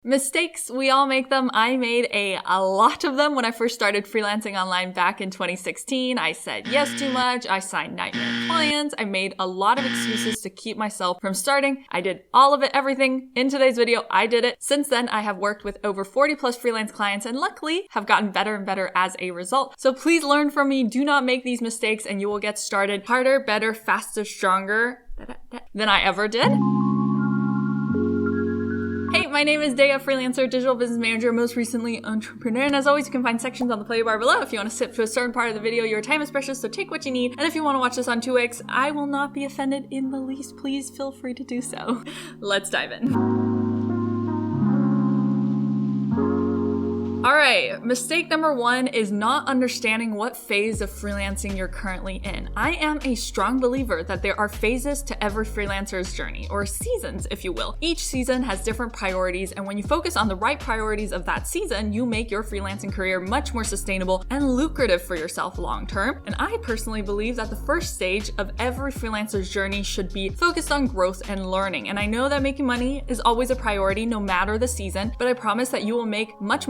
Mistakes, we all make them. I made a lot of them when I first started freelancing online back in 2016. I said yes too much. I signed nightmare clients. I made a lot of excuses to keep myself from starting. I did all of it, everything. In today's video, I did it. Since then, I have worked with over 40 plus freelance clients and luckily have gotten better and better as a result. So please learn from me. Do not make these mistakes and you will get started harder, better, faster, stronger than I ever did. Hey, my name is Dea, freelancer, digital business manager, most recently entrepreneur, and as always, you can find sections on the play bar below. If you want to skip to a certain part of the video, your time is precious, so take what you need. And if you want to watch this on 2x, I will not be offended in the least. Please feel free to do so. Let's dive in. All right, mistake number one is not understanding what phase of freelancing you're currently in. I am a strong believer that there are phases to every freelancer's journey, or seasons, if you will. Each season has different priorities, and when you focus on the right priorities of that season, you make your freelancing career much more sustainable and lucrative for yourself long term. And I personally believe that the first stage of every freelancer's journey should be focused on growth and learning. And I know that making money is always a priority no matter the season, but I promise that you will make much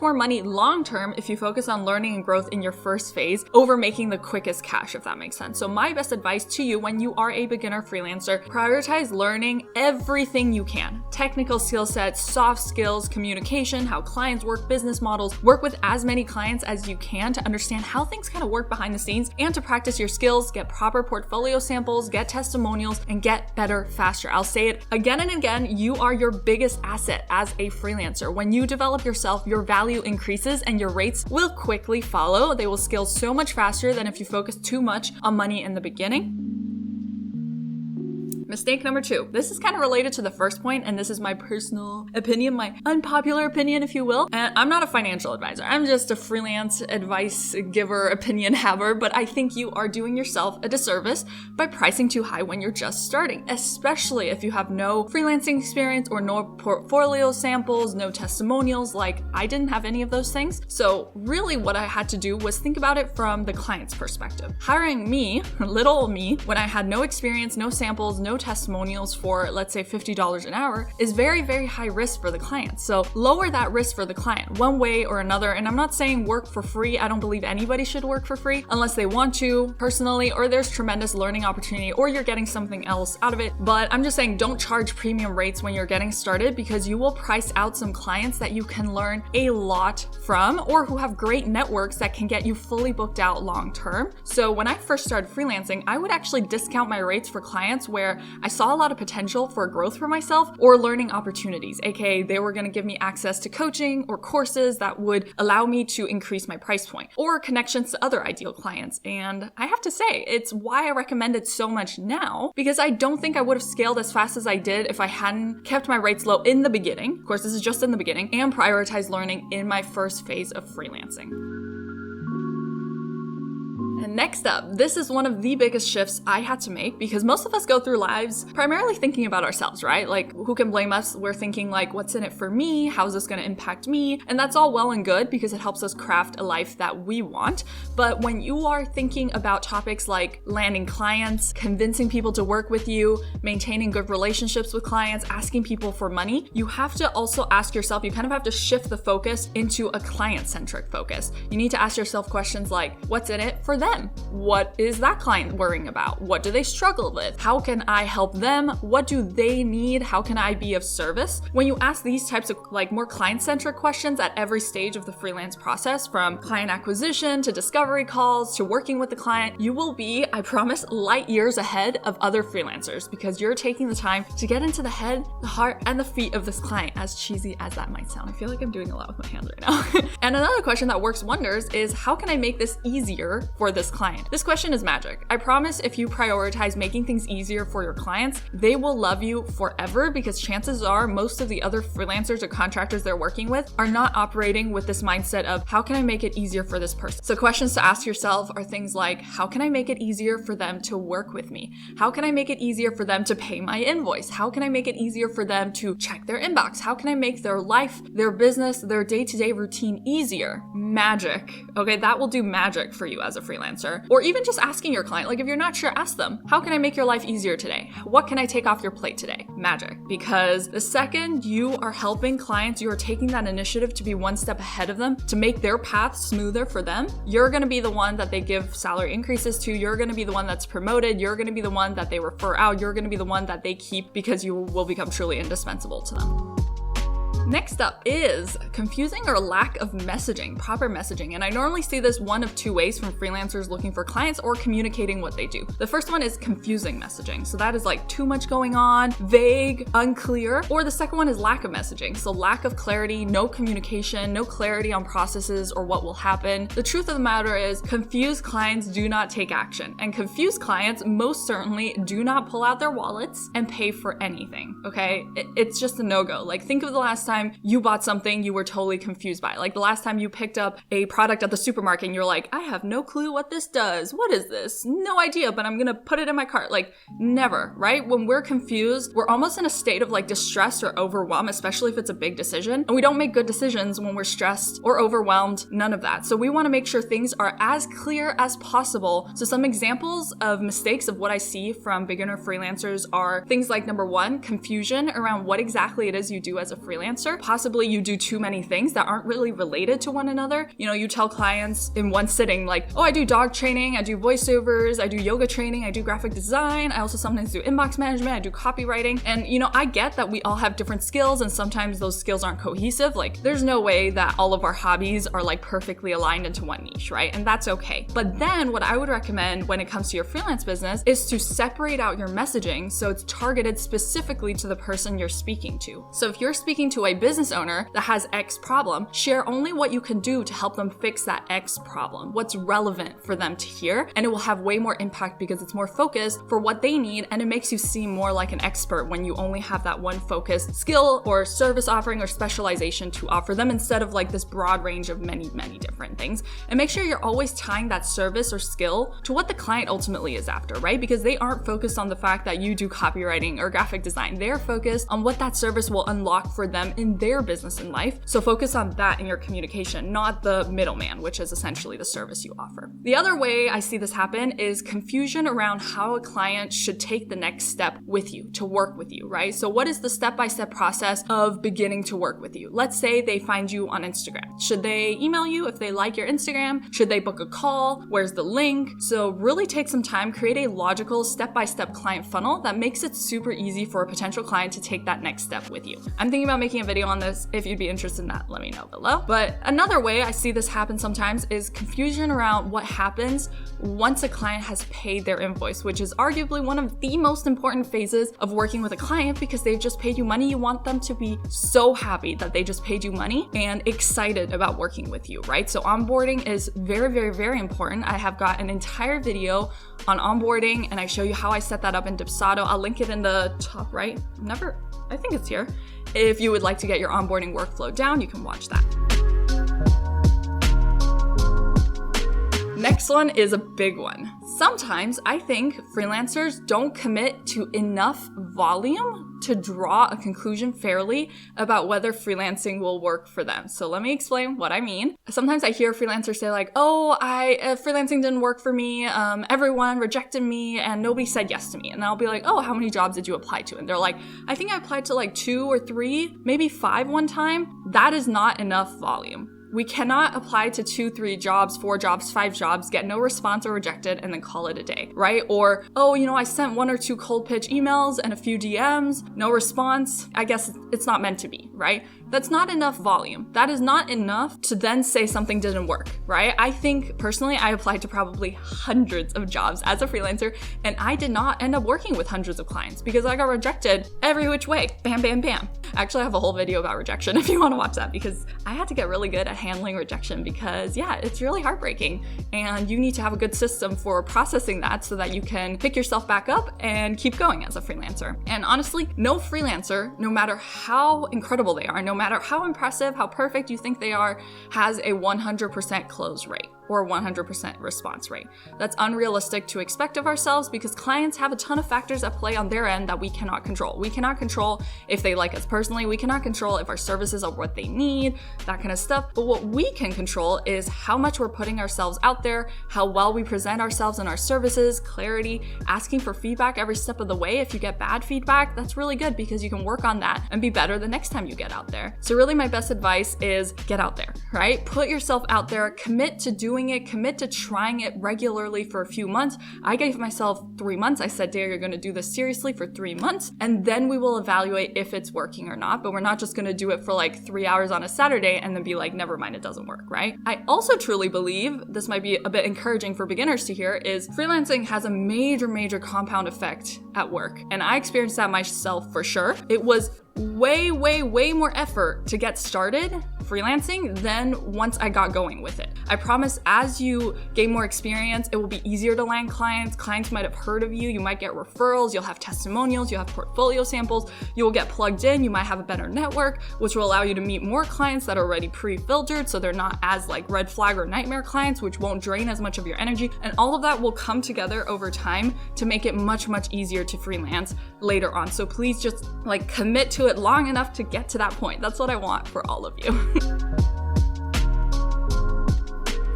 more money long-term if you focus on learning and growth in your first phase over making the quickest cash, if that makes sense. So my best advice to you when you are a beginner freelancer, prioritize learning everything you can. Technical skill sets, soft skills, communication, how clients work, business models, work with as many clients as you can to understand how things kind of work behind the scenes and to practice your skills, get proper portfolio samples, get testimonials, and get better faster. I'll say it again and again, you are your biggest asset as a freelancer. When you develop yourself, your value increases and your rates will quickly follow. They will scale so much faster than if you focus too much on money in the beginning. Mistake number two. This is kind of related to the first point, and this is my personal opinion, my unpopular opinion, if you will. And I'm not a financial advisor. I'm just a freelance advice giver, opinion haver, but I think you are doing yourself a disservice by pricing too high when you're just starting, especially if you have no freelancing experience or no portfolio samples, no testimonials. Like I didn't have any of those things. So really what I had to do was think about it from the client's perspective. Hiring me, little old me, when I had no experience, no samples, no testimonials for, let's say, $50 an hour is very, very high risk for the client. So lower that risk for the client one way or another. And I'm not saying work for free. I don't believe anybody should work for free unless they want to personally, or there's tremendous learning opportunity, or you're getting something else out of it. But I'm just saying don't charge premium rates when you're getting started because you will price out some clients that you can learn a lot from or who have great networks that can get you fully booked out long term. So when I first started freelancing, I would actually discount my rates for clients where I saw a lot of potential for growth for myself or learning opportunities, aka they were going to give me access to coaching or courses that would allow me to increase my price point or connections to other ideal clients. And I have to say, it's why I recommend it so much now because I don't think I would have scaled as fast as I did if I hadn't kept my rates low in the beginning. Of course, this is just in the beginning, and prioritized learning in my first phase of freelancing. And next up, this is one of the biggest shifts I had to make because most of us go through lives primarily thinking about ourselves, right? Like, who can blame us? We're thinking like, what's in it for me? How's this going to impact me? And that's all well and good because it helps us craft a life that we want. But when you are thinking about topics like landing clients, convincing people to work with you, maintaining good relationships with clients, asking people for money, you have to also ask yourself, you kind of have to shift the focus into a client-centric focus. You need to ask yourself questions like, what's in it for them? What is that client worrying about? What do they struggle with? How can I help them? What do they need? How can I be of service? When you ask these types of more client-centric questions at every stage of the freelance process, from client acquisition to discovery calls to working with the client, you will be, I promise, light years ahead of other freelancers because you're taking the time to get into the head, the heart, and the feet of this client, as cheesy as that might sound. I feel like I'm doing a lot with my hands right now. And another question that works wonders is, how can I make this easier for this client? This question is magic. I promise if you prioritize making things easier for your clients, they will love you forever because chances are most of the other freelancers or contractors they're working with are not operating with this mindset of how can I make it easier for this person? So questions to ask yourself are things like, how can I make it easier for them to work with me? How can I make it easier for them to pay my invoice? How can I make it easier for them to check their inbox? How can I make their life, their business, their day-to-day routine easier? Magic. Okay, that will do magic for you as a freelancer. freelancer, or even just asking your client, like if you're not sure, ask them, how can I make your life easier today? What can I take off your plate today? Magic. Because the second you are helping clients, you are taking that initiative to be one step ahead of them, to make their path smoother for them. You're going to be the one that they give salary increases to. You're going to be the one that's promoted. You're going to be the one that they refer out. You're going to be the one that they keep because you will become truly indispensable to them. Next up is confusing or lack of messaging, proper messaging. And I normally see this one of two ways from freelancers looking for clients or communicating what they do. The first one is confusing messaging. So that is like too much going on, vague, unclear. Or the second one is lack of messaging. So lack of clarity, no communication, no clarity on processes or what will happen. The truth of the matter is confused clients do not take action. And confused clients most certainly do not pull out their wallets and pay for anything, okay? It's just a no-go. Like think of the last time you bought something you were totally confused by. Like the last time you picked up a product at the supermarket and you're like, I have no clue what this does. What is this? No idea, but I'm gonna put it in my cart. Like never, right? When we're confused, we're almost in a state of like distress or overwhelm, especially if it's a big decision. And we don't make good decisions when we're stressed or overwhelmed, none of that. So we wanna make sure things are as clear as possible. So some examples of mistakes of what I see from beginner freelancers are things like number one, confusion around what exactly it is you do as a freelancer. Possibly you do too many things that aren't really related to one another. You know, you tell clients in one sitting like, oh, I do dog training, I do voiceovers, I do yoga training, I do graphic design, I also sometimes do inbox management, I do copywriting. And you know, I get that we all have different skills and sometimes those skills aren't cohesive. Like there's no way that all of our hobbies are like perfectly aligned into one niche, right? And that's okay. But then what I would recommend when it comes to your freelance business is to separate out your messaging so it's targeted specifically to the person you're speaking to. So if you're speaking to a business owner that has X problem, share only what you can do to help them fix that X problem, what's relevant for them to hear, and it will have way more impact because it's more focused for what they need, and it makes you seem more like an expert when you only have that one focused skill or service offering or specialization to offer them instead of like this broad range of many different things. And make sure you're always tying that service or skill to what the client ultimately is after, right? Because they aren't focused on the fact that you do copywriting or graphic design. They're focused on what that service will unlock for them in their business and life. So focus on that in your communication, not the middleman, which is essentially the service you offer. The other way I see this happen is confusion around how a client should take the next step with you to work with you, right? So what is the step-by-step process of beginning to work with you? Let's say they find you on Instagram. Should they email you if they like your Instagram? Should they book a call? Where's the link? So really take some time, create a logical step-by-step client funnel that makes it super easy for a potential client to take that next step with you. I'm thinking about making a video on this. If you'd be interested in that, let me know below. But another way I see this happen sometimes is confusion around what happens once a client has paid their invoice, which is arguably one of the most important phases of working with a client because they've just paid you money. You want them to be so happy that they just paid you money and excited about working with you, right? So onboarding is very important. I have got an entire video on onboarding and I show you how I set that up in Dipsado. I'll link it in the top right. I think it's here. If you would like to get your onboarding workflow down, you can watch that. Next one is a big one. Sometimes I think freelancers don't commit to enough volume to draw a conclusion fairly about whether freelancing will work for them. So let me explain what I mean. Sometimes I hear freelancers say like, oh, freelancing didn't work for me. Everyone rejected me and nobody said yes to me. And I'll be like, oh, how many jobs did you apply to? And they're like, I think I applied to like 2 or 3, maybe 5 one time. That is not enough volume. We cannot apply to 2, 3 jobs, 4 jobs, 5 jobs, get no response or rejected, and then call it a day, right? Or, oh, I sent 1 or 2 cold pitch emails and a few DMs, no response. I guess it's not meant to be, right? That's not enough volume. That is not enough to then say something didn't work, right? I think personally, I applied to probably hundreds of jobs as a freelancer, and I did not end up working with hundreds of clients because I got rejected every which way. Bam, bam, bam. Actually, I have a whole video about rejection if you want to watch that because I had to get really good at handling rejection because it's really heartbreaking and you need to have a good system for processing that so that you can pick yourself back up and keep going as a freelancer. And honestly, no freelancer, no matter how incredible they are, no matter how impressive, how perfect you think they are, has a 100% close rate. or 100% response rate. That's unrealistic to expect of ourselves because clients have a ton of factors at play on their end that we cannot control. We cannot control if they like us personally. We cannot control if our services are what they need, that kind of stuff. But what we can control is how much we're putting ourselves out there, how well we present ourselves and our services, clarity, asking for feedback every step of the way. If you get bad feedback, that's really good because you can work on that and be better the next time you get out there. So really my best advice is get out there, right? Put yourself out there, commit to doing it, commit to trying it regularly for a few months. I gave myself 3 months. I said, Dare, you're going to do this seriously for 3 months, and then we will evaluate if it's working or not. But we're not just going to do it for like 3 hours on a Saturday and then be like, never mind, it doesn't work, right? I also truly believe, this might be a bit encouraging for beginners to hear, is freelancing has a major compound effect at work. And I experienced that myself for sure. It was way more effort to get started freelancing than once I got going with it. I promise as you gain more experience, it will be easier to land clients. Clients might have heard of you. You might get referrals. You'll have testimonials. You'll have portfolio samples. You will get plugged in. You might have a better network, which will allow you to meet more clients that are already pre-filtered. So they're not as like red flag or nightmare clients, which won't drain as much of your energy. And all of that will come together over time to make it much easier to freelance later on. So please just like commit to it long enough to get to that point. That's what I want for all of you.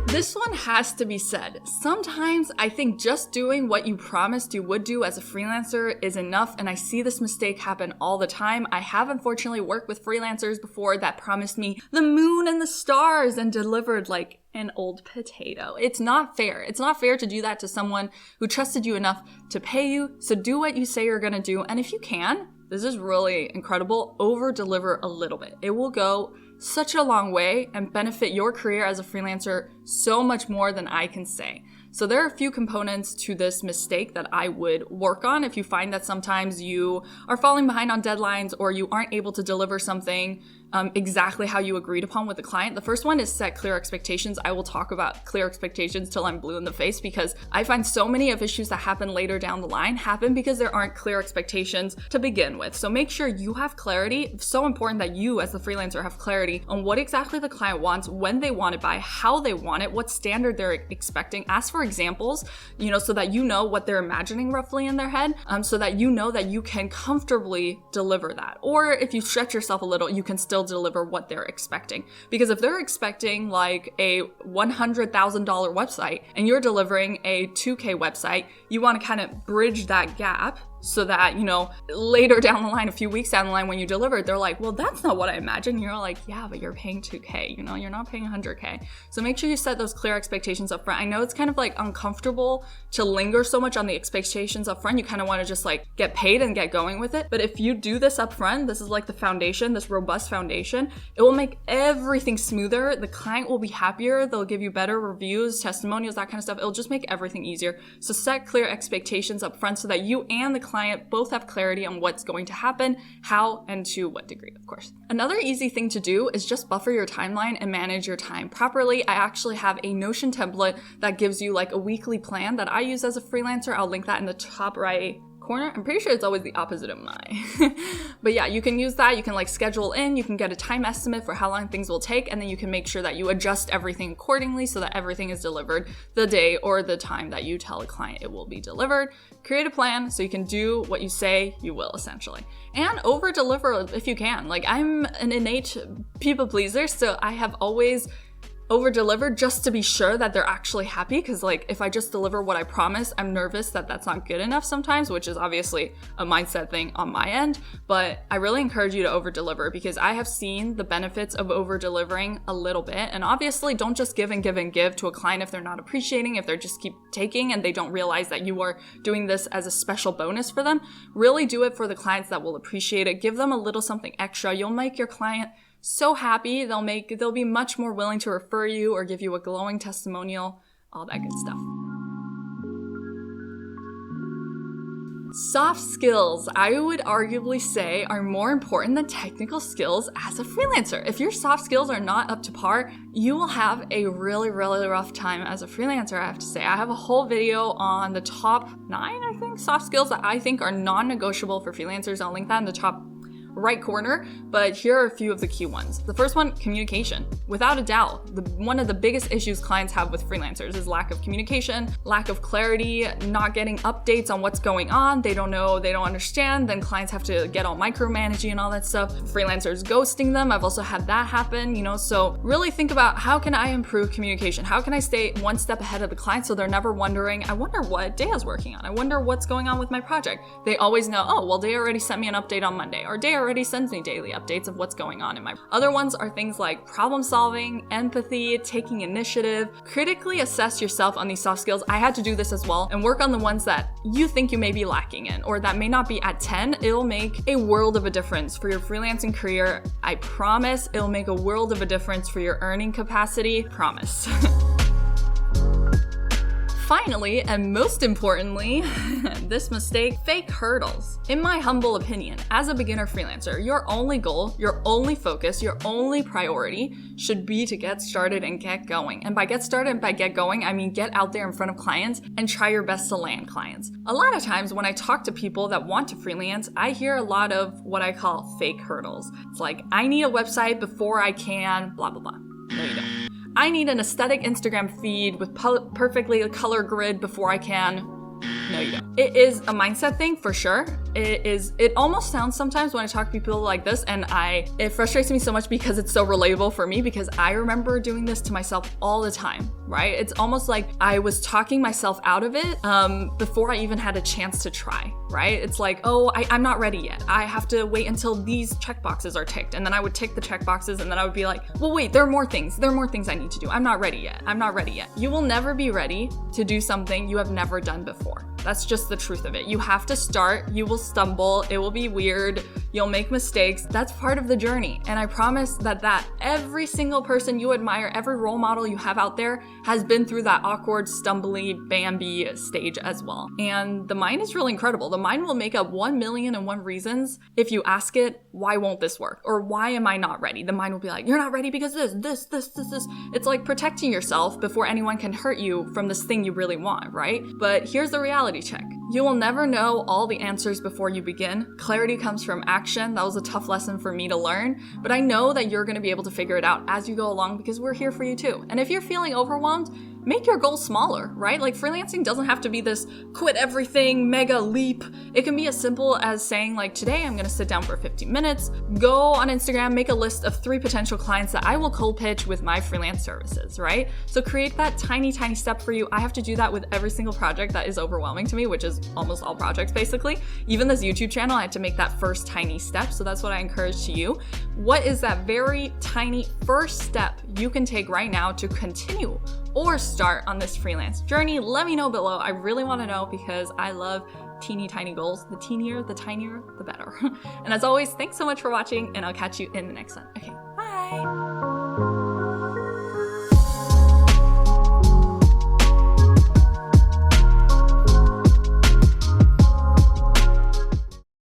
This one has to be said. Sometimes I think just doing what you promised you would do as a freelancer is enough, and I see this mistake happen all the time. I have unfortunately worked with freelancers before that promised me the moon and the stars and delivered like an old potato. It's not fair. It's not fair to do that to someone who trusted you enough to pay you. So do what you say you're gonna do, and if you can, this is really incredible, over-deliver a little bit. It will go such a long way and benefit your career as a freelancer so much more than I can say. So there are a few components to this mistake that I would work on if you find that sometimes you are falling behind on deadlines or you aren't able to deliver something exactly how you agreed upon with the client. The first one is set clear expectations. I will talk about clear expectations till I'm blue in the face because I find so many of issues that happen later down the line happen because there aren't clear expectations to begin with. So make sure you have clarity. It's so important that you as the freelancer have clarity on what exactly the client wants, when they want it by, how they want it, what standard they're expecting. Ask for examples, so that you know what they're imagining roughly in their head, so that you know that you can comfortably deliver that. Or if you stretch yourself a little, you can still deliver what they're expecting. Because if they're expecting like a $100,000 website and you're delivering a $2K website, you want to kind of bridge that gap so that, later down the line, a few weeks down the line when you deliver it, they're like, well, that's not what I imagined. You're like, yeah, but you're paying $2K, you're not paying $100K. So make sure you set those clear expectations up front. I know it's kind of like uncomfortable to linger so much on the expectations up front. You kind of want to just like get paid and get going with it. But if you do this up front, this is like the foundation, this robust foundation, it will make everything smoother. The client will be happier. They'll give you better reviews, testimonials, that kind of stuff. It'll just make everything easier. So set clear expectations up front so that you and the client both have clarity on what's going to happen, how, and to what degree, of course. Another easy thing to do is just buffer your timeline and manage your time properly. I actually have a Notion template that gives you like a weekly plan that I use as a freelancer. I'll link that in the top right corner. I'm pretty sure it's always the opposite of mine. But yeah, you can use that. You can like schedule in, you can get a time estimate for how long things will take, and then you can make sure that you adjust everything accordingly so that everything is delivered the day or the time that you tell a client it will be delivered. Create a plan so you can do what you say you will, essentially. And over deliver if you can. Like, I'm an innate people pleaser, so I have always over deliver just to be sure that they're actually happy, because like if I just deliver what I promise, I'm nervous that that's not good enough sometimes, which is obviously a mindset thing on my end. But I really encourage you to over deliver because I have seen the benefits of over delivering a little bit. And obviously don't just give and give and give to a client if they're not appreciating, if they're just keep taking and they don't realize that you are doing this as a special bonus for them. Really do it for the clients that will appreciate it. Give them a little something extra. You'll make your client so happy. They'll be much more willing to refer you or give you a glowing testimonial, all that good stuff. Soft skills, I would arguably say, are more important than technical skills as a freelancer. If your soft skills are not up to par, you will have a really rough time as a freelancer, I have to say. I have a whole video on the top 9, I think, soft skills that I think are non-negotiable for freelancers. I'll link that in the top right corner, but here are a few of the key ones. The first one, communication. Without a doubt, one of the biggest issues clients have with freelancers is lack of communication, lack of clarity, not getting updates on what's going on. They don't know, they don't understand. Then clients have to get all micromanaging and all that stuff. Freelancers ghosting them. I've also had that happen, so really think about, how can I improve communication? How can I stay one step ahead of the client so they're never wondering, I wonder what Dea's working on. I wonder what's going on with my project. They always know, oh, well, Dea already sent me an update on Monday, or Dea already sends me daily updates of what's going on in my. Other ones are things like problem solving, empathy, taking initiative. Critically assess yourself on these soft skills. I had to do this as well, and work on the ones that you think you may be lacking in, or that may not be at 10. It'll make a world of a difference for your freelancing career. I promise it'll make a world of a difference for your earning capacity. Promise. Finally, and most importantly, this mistake, fake hurdles. In my humble opinion, as a beginner freelancer, your only goal, your only focus, your only priority should be to get started and get going. And by get started and by get going, I mean get out there in front of clients and try your best to land clients. A lot of times when I talk to people that want to freelance, I hear a lot of what I call fake hurdles. It's like, I need a website before I can, blah, blah, blah. No, you don't. I need an aesthetic Instagram feed with perfectly color grid before I can. No, you don't. It is a mindset thing for sure. It almost sounds sometimes when I talk to people like this, and it frustrates me so much because it's so relatable for me, because I remember doing this to myself all the time, right? It's almost like I was talking myself out of it before I even had a chance to try, right? It's like, oh, I'm not ready yet. I have to wait until these checkboxes are ticked. And then I would tick the checkboxes, and then I would be like, well, wait, there are more things. There are more things I need to do. I'm not ready yet. I'm not ready yet. You will never be ready to do something you have never done before. That's just the truth of it. You have to start. You will stumble. It will be weird. You'll make mistakes. That's part of the journey. And I promise that every single person you admire, every role model you have out there has been through that awkward, stumbly, Bambi stage as well. And the mind is really incredible. The mind will make up 1,000,001 reasons if you ask it, why won't this work? Or why am I not ready? The mind will be like, you're not ready because this. It's like protecting yourself before anyone can hurt you from this thing you really want, right? But here's the reality check. You will never know all the answers before you begin. Clarity comes from action. That was a tough lesson for me to learn, but I know that you're going to be able to figure it out as you go along, because we're here for you too. And if you're feeling overwhelmed, make your goals smaller, right? Like, freelancing doesn't have to be this quit everything mega leap. It can be as simple as saying, like, today I'm going to sit down for 15 minutes, go on Instagram, make a list of 3 potential clients that I will cold pitch with my freelance services, right? So create that tiny step for you. I have to do that with every single project that is overwhelming to me, which is almost all projects basically. Even this YouTube channel, I had to make that first tiny step. So that's what I encourage to you. What is that very tiny first step you can take right now to continue or start on this freelance journey? Let me know below. I really want to know, because I love teeny tiny goals. The teenier, the tinier, the better. And as always, thanks so much for watching, and I'll catch you in the next one. Okay, bye.